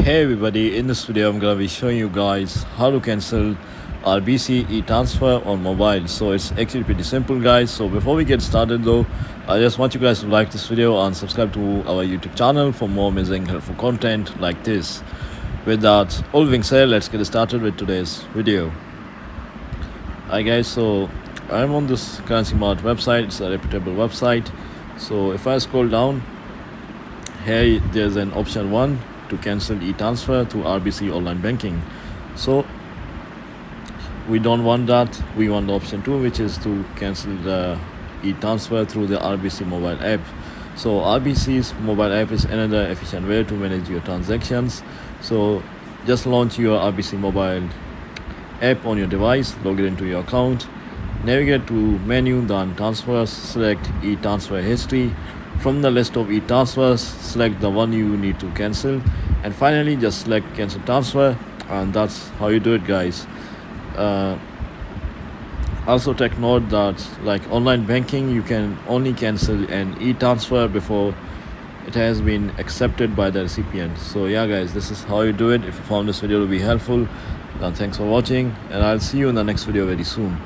Hey everybody, in this video I'm gonna be showing you guys how to cancel RBC e-transfer on mobile. So it's actually pretty simple guys. So before we get started though, I just want you guys to like this video and subscribe to our YouTube channel for more amazing helpful content like this. With that all being said, let's get started with today's video. Hi guys, so I'm on this currency mart website. It's a reputable website. So if I scroll down here, there's an option 1 to cancel e-transfer to RBC online banking. So we don't want that. We want the option 2, which is to cancel the e-transfer through the RBC Mobile App. So RBC's mobile app is another efficient way to manage your transactions. So just launch your RBC Mobile app on your device, log it into your account, navigate to menu, then transfers, select e-transfer history. From the list of e-transfers, select the one you need to cancel, and finally just select cancel transfer, and that's how you do it guys. Also take note that like online banking, you can only cancel an e-transfer before it has been accepted by the recipient. So yeah guys, this is how you do it. If you found this video to be helpful, then thanks for watching, and I'll see you in the next video very soon.